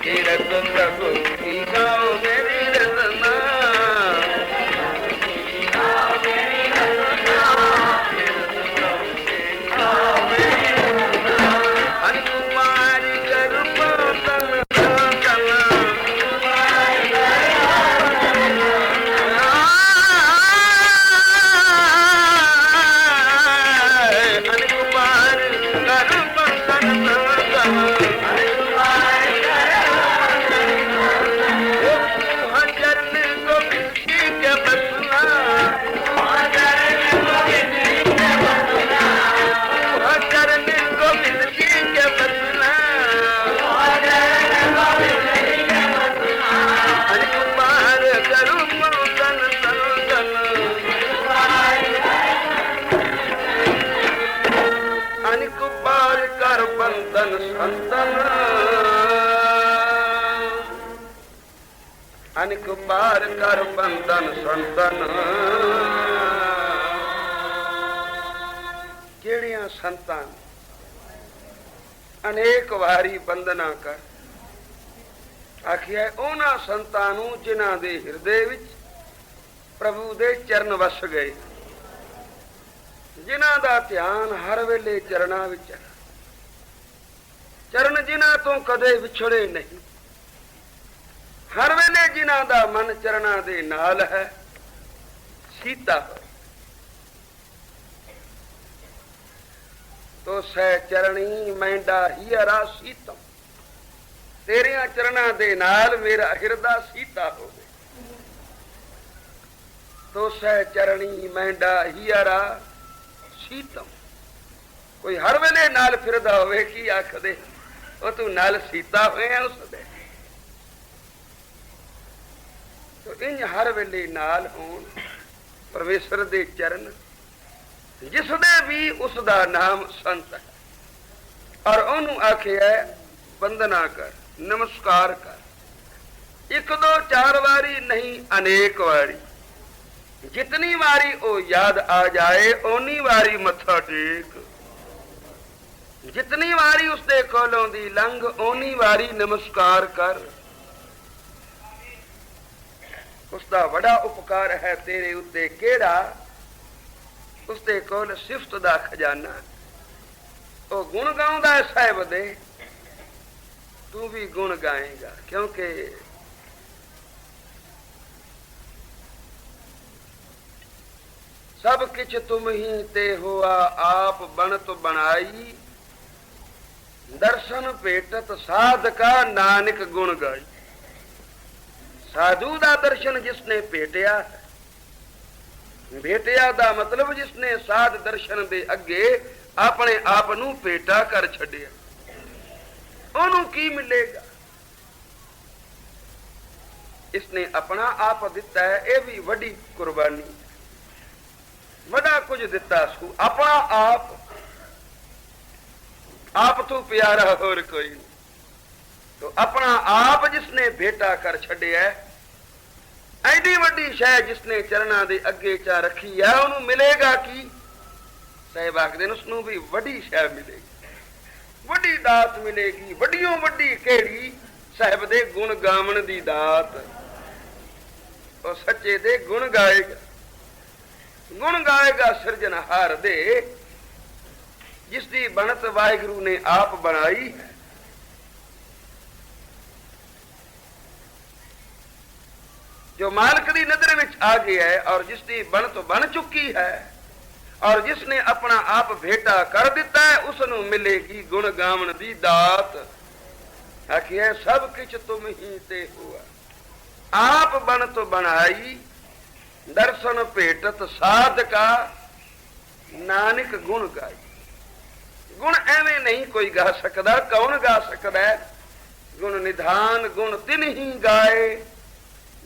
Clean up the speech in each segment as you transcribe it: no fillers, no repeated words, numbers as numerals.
तीरथ प्रभु की गाओ मेरी रतना, हनुमारी करूप तन तन, हनुमान करूप तन तन, अनिक पार कर बंधन संतन। किहड़ियां संतां अनेक वारी बंदना कर आखिया उन्हां संतां नूं जिन्हां दे हिरदे विच प्रभु दे चरण वस गए, जिन्हां दा ध्यान हर वेले चरणां विच है, चरण जिन्हां तो कदे विछड़े नहीं, हर वेले जिन्हां दा मन चरणां दे नाल है। सीता तो सह चरणी मैंडा हियरा सीतम, तेरियां चरणां दे नाल मेरा हिरदा सीता हो गए। तो सह चरणी मैंडा हियरा सीतम, कोई हर वेले नाल फिरदा होवे की आखदे ओ तू नाल सीता होया उसदे। तो इंज हर वेले नाल होण परमेश्वर दे चरण, जिसदे भी उसदा नाम संत है, और ओनू आखिया वंदना कर नमस्कार कर। एक दो चार वारी नहीं अनेक वारी, जितनी वारी ओ याद आ जाए ओनी वारी मत्था टेक, जितनी वारी उसदे कोलों दी लंघ ओनी वारी नमस्कार कर। उसका बड़ा उपकार है तेरे उत्ते केड़ा, उसदे कोल सिफत दा खजाना। ओ गुण गाउंदा है साहिब दे, तू भी गुण गाएगा, क्योंकि सब किछ तुम ही ते हुआ आप बनत बनाई, दर्शन भेटत साध का नानक गुण गाई। साधु दा दर्शन जिसने भेटिया, भेटिया दा मतलब जिसने साध दर्शन दे अगे अपने आप नू भेटा कर छड़िया, ओनू की मिलेगा? इसने अपना आप दिता है, यह भी वड्डी कुर्बानी, बड़ा कुछ दिता सू। अपना आप तो प्यारा होर कोई नहीं। तो अपना आप जिसने भेटा कर छड़िया, एडी वड्डी शय जिसने चरणा दे अगे चा रखी है, उन्होंने मिलेगा की? साहिब आखदे ने उसनू भी वड्डी शय मिलेगी, वड्डी दात मिलेगी। वड्डियों वड्डी केड़ी? साहिब दे गुण गावण दी दात। और सच्चे दे गुण गाएगा, गुण गाएगा सिरजनहार दे, जिसकी बनत वाहिगुरु ने आप बनाई है। जो मालक दी नजर विच आ गया है और जिसकी बनत बन चुकी है और जिसने अपना आप भेटा कर दिता है, उसनू मिलेगी गुण गावण दी दात। आखिए सब किछ तुम ही ते हुआ, आप बनत बनाई, दर्शन भेटत साध का नानक गुण गाई। गुण एवं नहीं कोई गा सकता, कौन गा सकता है? गुण निधान गुण तिन ही गाए,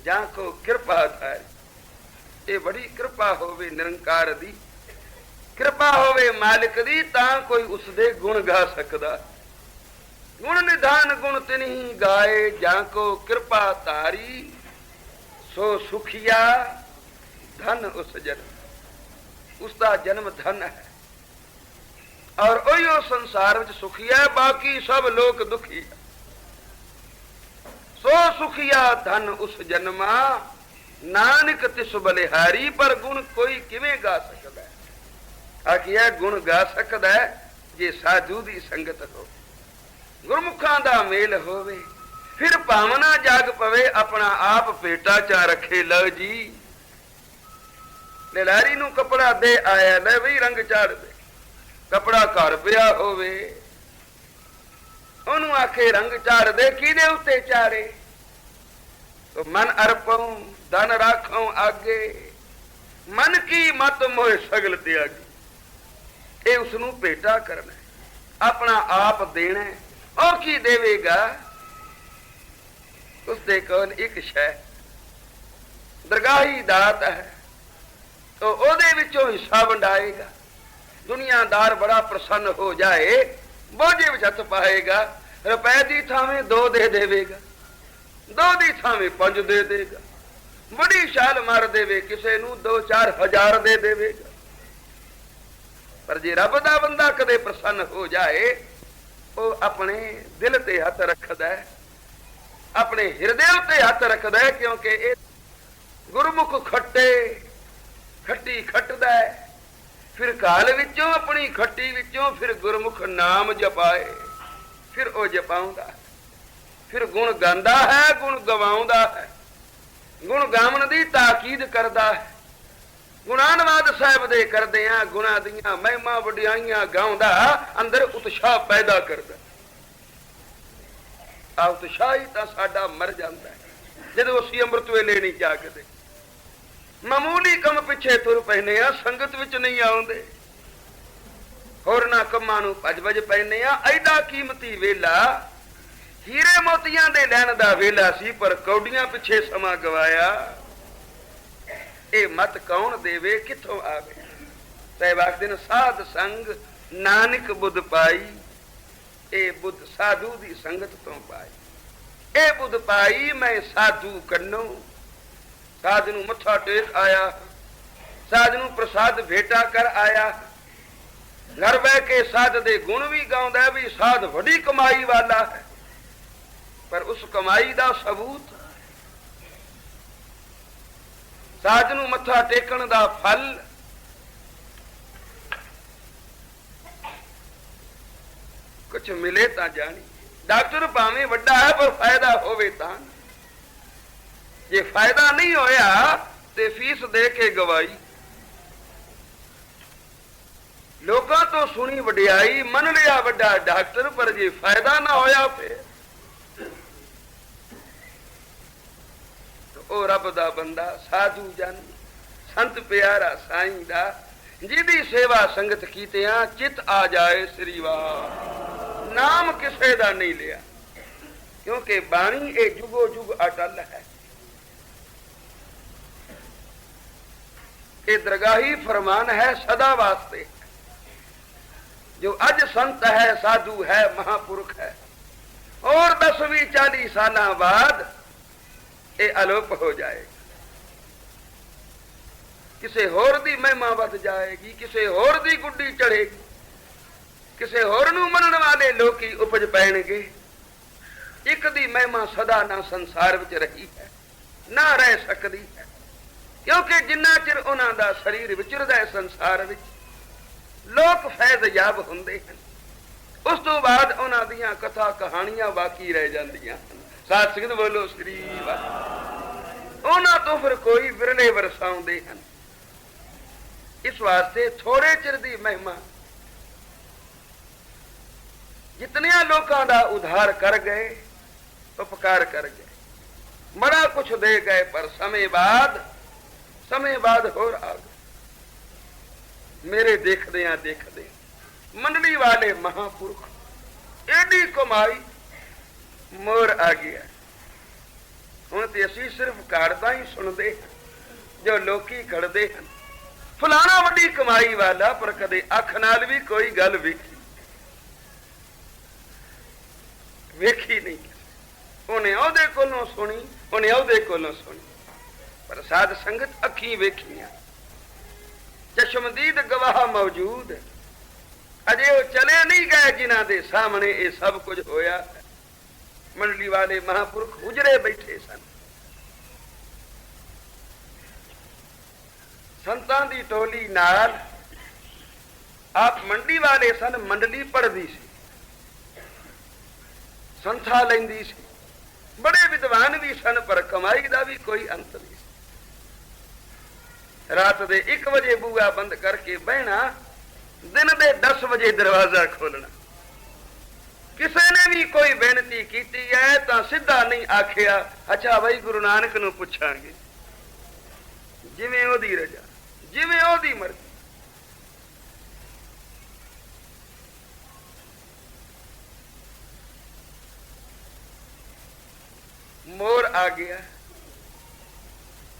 जाको कृपा धारी। ये बड़ी कृपा होवे निरंकार दी, कृपा होवे मालिक दी, तां कोई उसदे गुण गा सकदा। गुण निधान गुण तिन ही गाए, जाको कृपा धारी, सो सुखिया धन उस जन्म। उसका जन्म धन है और ओयो संसार में सुखी है, बाकी सब लोग दुखी है। सुखिया धन उस जन्मा, नानक तिस बलिहारी। पर गुण कोई किवें गा सकता है? आखिया गुण गा सकता है जे साधु दी संगत हो, गुरमुखां दा मेल होवे। फिर भावना जाग पवे, अपना आप पेटा चा रखे। लो जी लिलारी नूं कपड़ा दे आया, ले बई रंग चाड़ दे। कपड़ा घर पिया होवे, ओनू आखे रंग चाड़ दे, किदे उत्ते चाड़े? तो मन अर्पऊं धन राखूं आगे, मन की मत मोह सगल त्यागी। ये उसनू पेटा करना, अपना आप देना। और की देवेगा? उसदे कोल एक शै दरगाही दात है, तो ओदे विचों हिस्सा वंडाएगा। दुनियादार बड़ा प्रसन्न हो जाए, बोझे विच हथ पाएगा। रुपए दी थावें 2 दे देवेगा, 2 दी थावें 5 दे देगा। बड़ी छाल मार देवे, किसे नू 2-4 हजार दे देवेगा। पर जे रब दा बंदा कदे प्रसन्न हो जाए, वो अपने दिल ते हथ रखदा है, अपने हिरदे उत्ते हथ रखदा है। क्योंकि ये गुरमुख खट्टे खट्टी खटदा है, फिर काल विचों अपनी खट्टी विचों फिर गुरमुख नाम जपाए। फिर वो जपाउंदा, फिर गुण गांदा है, गुण गवाउंदा है। गुण गावन दी ताकीद करदा है। गुणानवाद साहिब दे करदियां गुणा दियां महिमा वडियाइयां गाउंदा, अंदर उत्साह पैदा करदा। आ उत्साह ही तां साडा मर जांदा है जदों असीं अमृत वेले नहीं जागदे। मामूली कम पिछे तुर पैने आ, संगत विच नहीं आउंदे। होरना कमां नूं भज भज पैने आ। ऐडा कीमती वेला हीरे मोतियां दे लैण दा वेला सी, पर कौडियां पिछे समा गवाया। ए मत कौन देवे, किथों आवे? साहिब आखदे ने साध संग नानक बुध पाई। ए बुध साधु दी संगत तो पाई। ए बुध पाई मैं साधु कन्नो। साध नूं मत्था टेक आया, साध नूं प्रसाद भेटा कर आया। घर बह के साध दे गुण भी गाउंदा भी साध वड्डी कमाई वाला है। पर उस कमाई दा सबूत, साध नूं मत्था टेकण दा फल कुछ मिले तां जानी। डॉक्टर भावें वड्डा है पर फायदा होवे तां। जे फायदा नहीं होया ते फीस दे के गवाई। लोकां तो सुनी वडियाई, मन लिया वड्डा डॉक्टर, पर जे फायदा ना होया फिर तो ओ रब दा बंदा साधु जन संत प्यारा साईं दा, जिहदी सेवा संगत कीतियां चित आ जाए श्री वाह। नाम किसे दा नहीं लिया, क्योंकि बाणी ए जुगो जुग अटल है। ये दरगाही फरमान है, सदा वास्ते। जो अज संत है, साधु है, महापुरुष है, और 10-20-40 साल बाद ये अलोप हो जाएगा। किसे होर दी महिमा वध जाएगी, किसे होर दी गुड्डी चढ़ेगी, किसे होर नूं मनण वाले लोकी उपज पैणगे। एक दी महिमा सदा ना संसार विच रही है, ना रह सकती है। क्योंकि जिन्ना चिर उन्हां दा शरीर विचरदा है संसार विच, लोक फैज़ याब हुंदे हन। उस तो बाद उन्हां दीयां कथा कहानियां बाकी रह जांदियां हन। साध संगत बोलो श्री वाह। उन्हां तो फिर कोई विरले वरसाउंदे हन। इस वास्ते थोड़े चिर दी महिमा जितनियां लोकां दा उद्धार कर गए, उपकार कर गए, बड़ा कुछ दे गए, पर समय बाद होर आ गए। मेरे देखदियां देखदे मंडली वाले महापुरुष एडी कमाई मोर आ गया। हुण ते असीं सिर्फ कारदा ही सुनदे जो लोकी खड़दे हन, फलाना वड्डी कमाई वाला, पर कदे अख नाल भी कोई गल वेखी नहीं। उन्हें ओहदे कोलों सुनी, उन्हें ओहदे कोलों सुनी, पर साध संगत अखीं वेखियां, चश्मदीद गवाह मौजूद। अजे वो चले नहीं गए जिन्हां दे सामने ये सब कुछ होया। मंडली वाले महापुरुष हुजरे बैठे सन। संतां दी टोली नाल आप मंडी वाले सन। मंडली पढ़दी सी, संथा लैंदी सी, बड़े विद्वान भी सन, पर कमाई दा भी कोई अंत नहीं सी। रात दे 1 वजे बूआ बंद करके बहना, दिन दे 10 वजे दरवाजा खोलना। किसी ने भी कोई बेनती की है तो सीधा नहीं आखिया अच्छा भाई गुरु नानक नूं पुछांगे, जिवें ओदी रजा, जिवें ओदी मर्जी। मोर आ गया,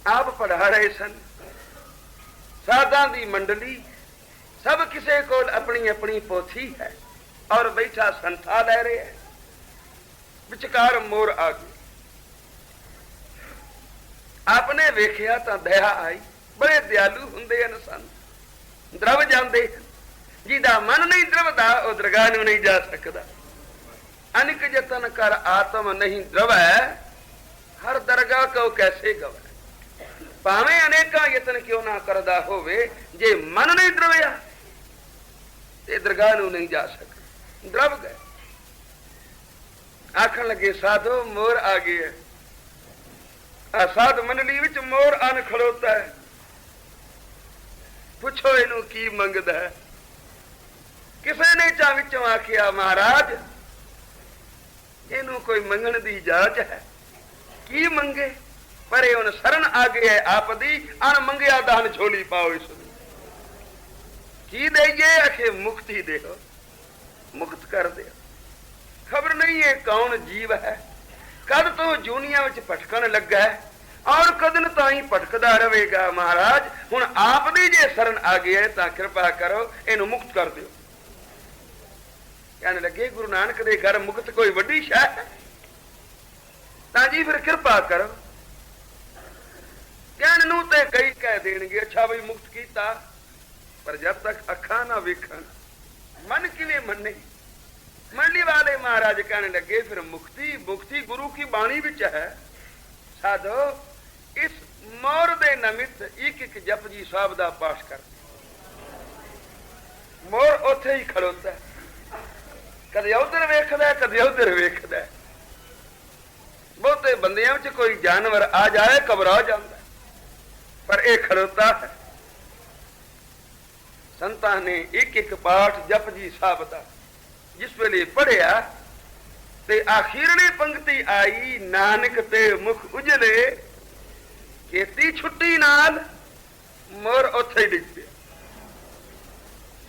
आप पढ़ा रहे सन। साधा दी मंडली सब किसे को अपनी अपनी पोथी है और बैठा संथा ले रहे हैं। विचकार मोर आ गई। आपने वेखिया तो दया आई। बड़े दयालु हुंदे हन सन, द्रव जांदे। जिदा मन नहीं द्रवदा वो दरगाह नूं नहीं जा सकदा। अनिक जतन कर आत्म नहीं द्रवै, हर दरगाह को कैसे गवै। भावें अनेका यतन क्यों ना करदा होवे, जे मन नहीं द्रवया ते दरगाह नूं नहीं जा सकदा। द्रव गए। आखन लगे साधो मोर आ गया। साध मंडली विच मोर आन खड़ोता है। पुछो इनू की मंगदा है। किसे ने चा विचों आखिया महाराज इनू कोई मंगण दी जाच है, की मंगे। पर उन शरण आ गया आप दी, अन मंगया दान झोली पाओ। इस की देइए आखे मुक्ति देहो, मुक्त कर दे। खबर नहीं है कौन जीव है, कद तो जूनिया विच भटकन लगा है और कदन ताई भटकदा रहेगा। महाराज हुण आप दी जे शरण आ गया तां कृपा करो इनू मुक्त कर दियो। कहने लगे गुरु नानक दे घर मुक्त कोई वड्डी शै है, तां जी फिर कृपा करो। कहने नूं ते कई कह देणगे अच्छा बई मुक्त कीता, पर जब तक अखां ना वेखण मन किवें मन्ने। मंडली वाले महाराज कहने लगे फिर मुक्ति मुक्ति गुरु की बाणी विच है। साधो इस मोर दे निमित्त एक एक जपजी साहब दा पाठ कर। मोर उत्थे ही खड़ोता है, कदे उधर वेखदा कदे उधर वेखदा। बहुते बंदियां विच कोई जानवर आ जाए घबरा जाता, पर यह खड़ोता है। संतां ने एक एक पाठ जपजी साहब दा जिस वेले पढ़िया ते आखिरली पंक्ति आई नानक ते मुख उजले खेती छुट्टी नाल मोर उत्थे ही डिग पिया।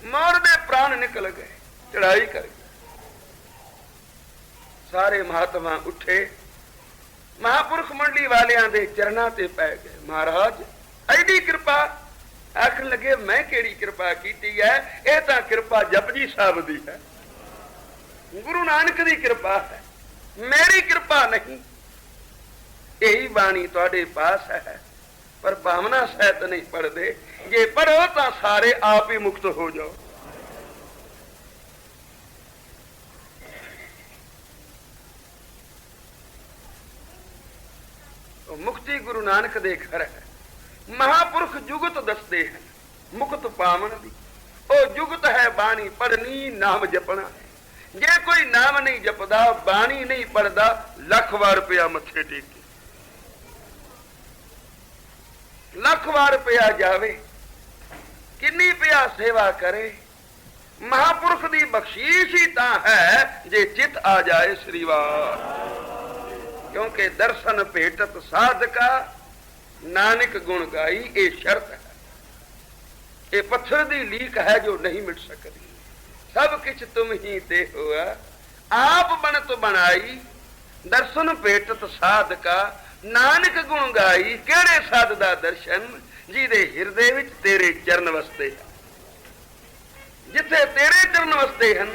मोर दे प्राण निकल गए, चढ़ाई कर गए। सारे महात्मा उठे, महापुरुष मंडली वालियां दे चरणां ते पै गए। महाराज ऐडी कृपा। आखन लगे मैं केड़ी कृपा कीती है, यह तां कृपा जपजी साहब दी है, गुरु नानक दी कृपा है, मेरी कृपा नहीं। यही बाणी तुहाडे पास है, पर भावना सहित नहीं पढ़दे। जे पढ़ो तो सारे आप ही मुक्त हो जाओ। तो मुक्ति गुरु नानक दे घर है। महापुरुष जुगत दसते हैं मुक्त पावन दी। ओ जुगत है बाणी पढ़नी नाम जपना। जे कोई नाम नहीं जपदा बाणी नहीं पढ़दा लख वार रुपया मथे टेके, लख वार रुपया जावे, किन्नी पिया सेवा करे। महापुरुष दी बख्शीश ही ता है जे चित आ जाए श्रीवार। क्योंकि दर्शन भेटत साधका नानक गुण गाई ये शर्त है। ये पत्थर दी लीक है जो नहीं मिट सकती। सब किछ तुम ही दे हुआ आप बनत बनाई। दर्शन भेटत साधका नानक गुण गाई। केड़े साध दा दर्शन जिदे हिरदे विच तेरे चरण वसते। जिथे तेरे चरण वसते हन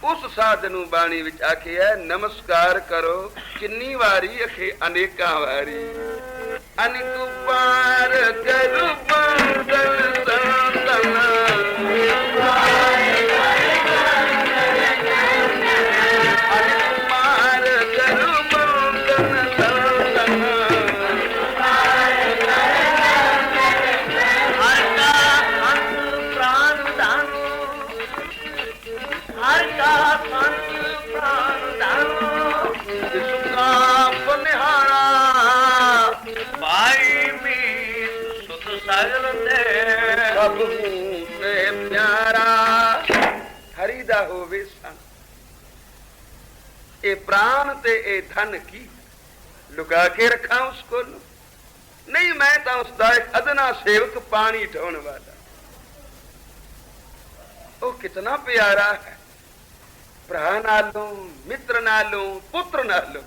उस साध नूं बाणी विच आखिया नमस्कार करो। किन्नी वारी अखे अनेका वारी। अनिक पार करू बंदन संतन। अनिक पार करू ਸਗਲ ਤੇ ਸਭ ਤੇ ਪਿਆਰਾ ਹਰੀ ਦਾ ਹੋਵੇ ਸੰਗ। ਇਹ ਪ੍ਰਾਣ ਤੇ ਇਹ ਧਨ ਕੀ ਲੁਕਾ ਕੇ ਰੱਖਾਂ ਉਸ ਕੋਲ? ਨਹੀਂ, ਮੈਂ ਤਾਂ ਉਸ ਦਾ ਇੱਕ ਅਦਨਾ ਸੇਵਕ, ਪਾਣੀ ਢੋਣ ਵਾਲਾ। ਉਹ ਕਿਤਨਾ ਪਿਆਰਾ ਹੈ, ਭਰਾ ਨਾਲੋਂ, ਮਿੱਤਰ ਨਾਲੋਂ, ਪੁੱਤਰ ਨਾਲੋਂ,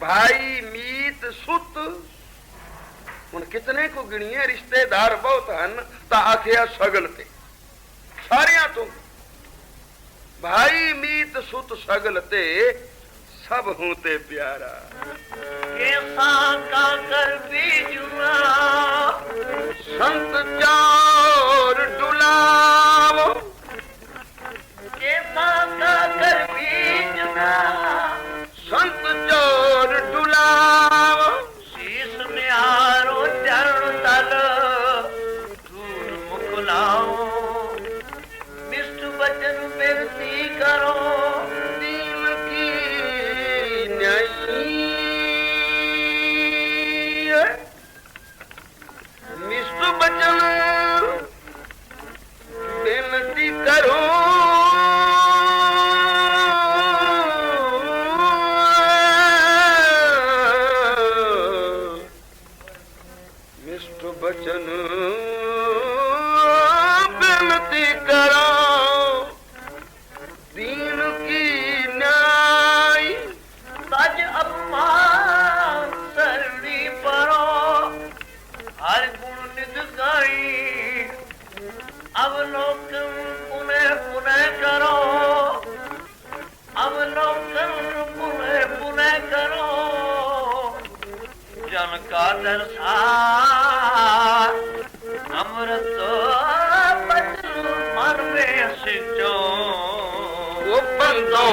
ਭਾਈ ਮੀਤ ਸੁਤ। ਹੁਣ ਕਿਤਨੇ ਕੋ ਗਿਣੀਏ, ਰਿਸ਼ਤੇਦਾਰ ਬਹੁਤ ਹਨ ਤਾਂ ਆਖਿਆ ਸਗਲ ਤੇ ਸਾਰਿਆਂ ਤੋਂ ਭਾਈ ਮੀਤ ਸੁਤ ਸਗਲ ਤੇ ਸਭ ਹੂੰ ਤੇ ਪਿਆਰਾ। ਕੇਸਾਂ ਕਾ ਕਰ ਬੀਜੂਆ ਸੰਤ ਚੋਰ ਡੁਲਾਵੋ, ਕੇਸਾਂ ਕਾ ਕਰ ਬੀਜੂਆ ਸੰਤ ਚੋਰ ਡੁਲਾਵੋ, ਸੀਸ ਨਿਹਾਰੋ ਚਰਨ ਤਲ ਧੂੜ ਮੁਖ ਲਾਓ, ਮਿਸ਼ਟ ਬਚਨ ਬੇਨਤੀ ਕਰੋ, ਦੀਨ ਕੀ ਨਿਆਈ, ਮਿਸ਼ਟ ਬਚਨ ਬੇਨਤੀ ਕਰੋ, ਮਿਸ਼ਟ ਬਚਨ ਬੇਨਤੀ ਕਰੋ, ਦੀਨ ਕੀ ਨਿਆਈ, ਤਜ ਅਪਮਾਨ ਸਰਣੀ ਪਰੋ, ਹਰ ਗੁਣ ਨਿਧ ਗਾਈ, ਅਵਲੋਕਨ ਪੁਨੇ ਪੁਨੇ ਕਰੋ, ਅਵਲੋਕਨ ਪੁਨੇ ਪੁਨੇ ਕਰੋ, ਜਨ ਕਾ ਦਰਸਾਰ ਅੰਮ੍ਰਿਤ ਬਚਨ ਮਨ ਮੇ ਸਿਚੋ, ਉਹ ਬੰਦੋਂ